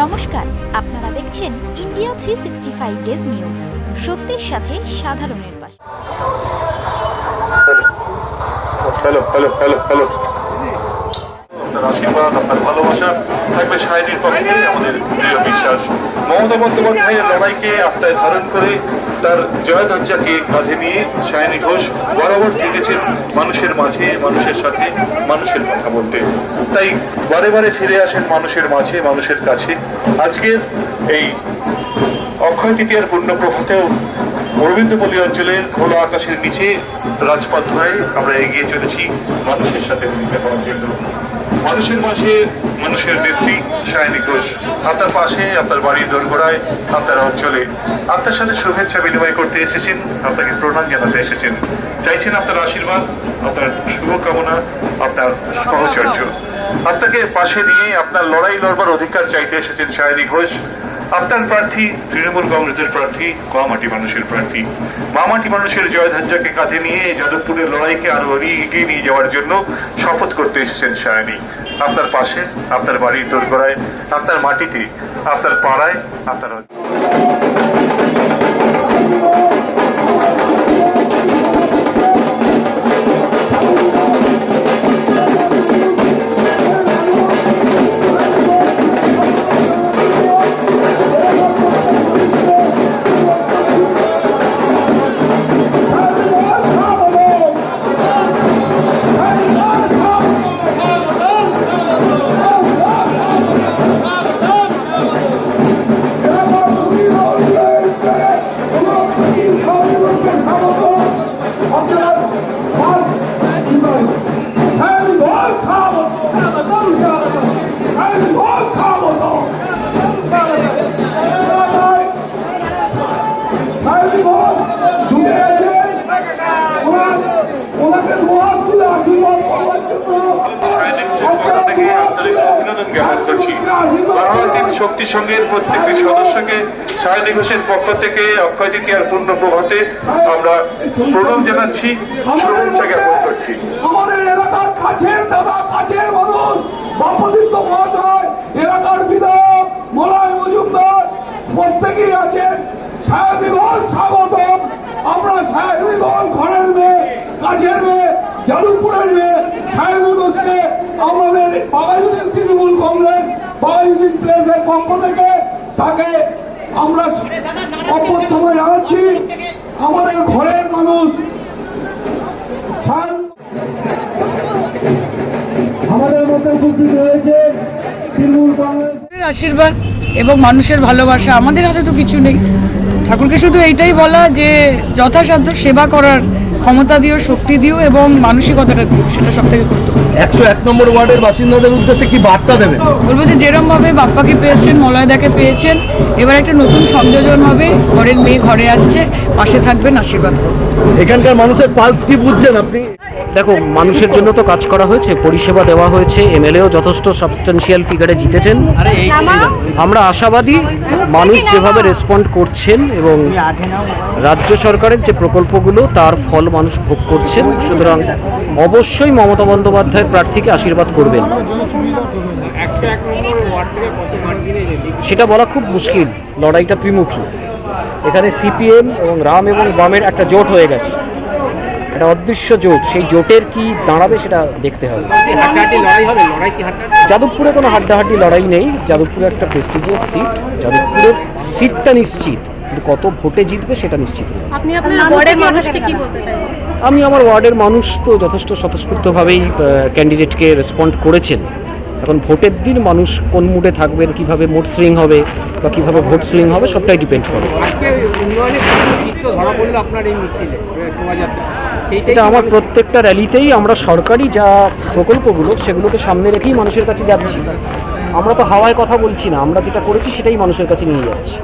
নমস্কার, আপনারা দেখছেন ইন্ডিয়া 365 ডেজ নিউজ। সত্যের সাথে সাধারণের পাশে। হ্যালো হ্যালো হ্যালো হ্যালো আপনার আশীর্বাদ, আপনার ভালোবাসা থাকবে সায়নীর পক্ষে। আমাদের প্রিয় বিশ্বাস, মমতা বন্দ্যোপাধ্যায়ের লড়াইকে আত্মায় ধারণ করে তার জয়ধ্বজাকে কাঁধে নিয়ে সায়নী ঘোষ বরাবর থেকেছেন মানুষের মাঝে, মানুষের সাথে, মানুষের কথা বলতে। তাই বারে বারে ফিরে আসেন মানুষের মাঝে, মানুষের কাছে। আজকের এই অক্ষয় তৃতীয়ার পূর্ণ প্রভাতেও অরবিন্দপল্লী অঞ্চলের খোলা আকাশের নিচে রাজপথ ধরে আমরা এগিয়ে চলেছি মানুষের সাথে ভূমিকা করার জন্য। মানুষের মাঝে মানুষের নেত্রী সায়নী ঘোষ আপনার পাশে, আপনার বাড়ির দোরগোড়ায়, আপনার অঞ্চলে আপনার সাথে শুভেচ্ছা বিনিময় করতে এসেছেন, আপনাকে প্রণাম জানাতে এসেছেন। চাইছেন আপনার আশীর্বাদ, আপনার শুভকামনা, আপনার সহচর্য। আপনাকে পাশে নিয়ে আপনার লড়াই লড়বার অধিকার চাইতে এসেছেন সায়নী ঘোষ। আপনার প্রার্থী তৃণমূল কংগ্রেসের প্রার্থী, মামাটি মানুষের প্রার্থী। মামাটি মানুষের জয়ধ্বজাকে কাঁধে নিয়ে যাদবপুরের লড়াইকে আরো এগিয়ে নিয়ে যাওয়ার জন্য শপথ করতে এসেছেন সায়নী। আপনার পাশে, আপনার বাড়ির দোরগোড়ায়, আপনার মাটিতে, আপনার পাড়ায়, আপনার শক্তি সংঘের প্রত্যেকটি সদস্যকে সায়নী ঘোষের পক্ষ থেকে অক্ষয় তৃতীয়ার পূর্ণ প্রভাতে আমরা প্রণাম জানাচ্ছি, শুভেচ্ছা জ্ঞাপন করছি। আমাদের এলাকার কাছের দাদা, কাছের মানুষ, বাপদিত্য মহাশয়, এলাকার বিধায়ক মলয় মজুমদার প্রত্যেকেই আছেন। সায়নী ঘোষ স্বাগতম। আমরা সায়নী ঘোষ ঘরের মেয়ে, কাছের মেয়ে, যাদবপুরের মেয়ে সায়নী ঘোষকে আমাদের বাঘাযতীন তৃণমূল কংগ্রেস বাঘাযতীন প্লেসের পক্ষ থেকে তাকে আমরা অভ্যর্থনা জানাচ্ছি। আমাদের ঘরের মানুষ, আমাদের মধ্যে উপস্থিত হয়েছে তৃণমূল কংগ্রেসের আশীর্বাদ এবং মানুষের ভালোবাসা। আমাদের হাতে তো কিছু নেই। ঠাকুরকে শুধু এইটাই বলা যে যথাসাধ্য সেবা করার ক্ষমতা দিও, শক্তি দিও এবং মানসিকতাটা দিও, সেটা সব থেকে গুরুত্বপূর্ণ। 101 নম্বর ওয়ার্ডের বাসিন্দাদের উদ্দেশ্যে কি বার্তা দেবেন? বলবো যে যেরমভাবে বাপ্পাকে পেয়েছেন, মলয়দাকে পেয়েছেন, এবার একটা নতুন সংযোজন হবে। ঘরের মেয়ে ঘরে আসছে, পাশে থাকবেন, আশীর্বাদ করবেন। এখানকার মানুষের পালস কি বুঝছেন আপনি? দেখো, মানুষের জন্য তো কাজ করা হয়েছে, পরিষেবা দেওয়া হয়েছে, এমএলএও যথেষ্ট সাবস্টেন্সিয়াল ফিগারে জিতেছেন। আমরা আশাবাদী মানুষ যেভাবে রেসপন্ড করছেন এবং রাজ্য সরকারের যে প্রকল্পগুলো তার ফল মানুষ ভোগ করছেন, সুতরাং অবশ্যই মমতা বন্দ্যোপাধ্যায়ের প্রার্থীকে আশীর্বাদ করবেন। সেটা বলা খুব মুশকিল, লড়াইটা ত্রিমুখী। এখানে সিপিএম এবং রাম এবং বামের একটা জোট হয়ে গেছে, একটা অদৃশ্য জোট। সেই জোটের কি দাঁড়াবে সেটা দেখতে হবে। যাদবপুরে কোনো হাড্ডাহাড্ডি লড়াই নেই। যাদবপুরে একটা প্রেস্টিজিয়াস সিট, যাদবপুরের সিটটা নিশ্চিত, কিন্তু কত ভোটে জিতবে সেটা নিশ্চিত। আপনি আপনার ওয়ার্ডের মানুষকে কি বলতে চান? আমি আমার ওয়ার্ডের মানুষ তো যথেষ্ট স্বতঃস্ফূর্তভাবেই ক্যান্ডিডেটকে রেসপন্ড করেছেন। এখন ভোটের দিন মানুষ কোন মুডে থাকবেন, কিভাবে মুড সুইং হবে বা কিভাবে ভোট সুইং হবে, সবটাই ডিপেন্ড করে। এটা আমার প্রত্যেকটা র্যালিতেই আমরা সরকারি যা প্রকল্পগুলো সেগুলোকে সামনে রেখেই মানুষের কাছে যাচ্ছি। আমরা তো হাওয়ায় কথা বলছি না, আমরা যেটা করেছি সেটাই মানুষের কাছে নিয়ে যাচ্ছি।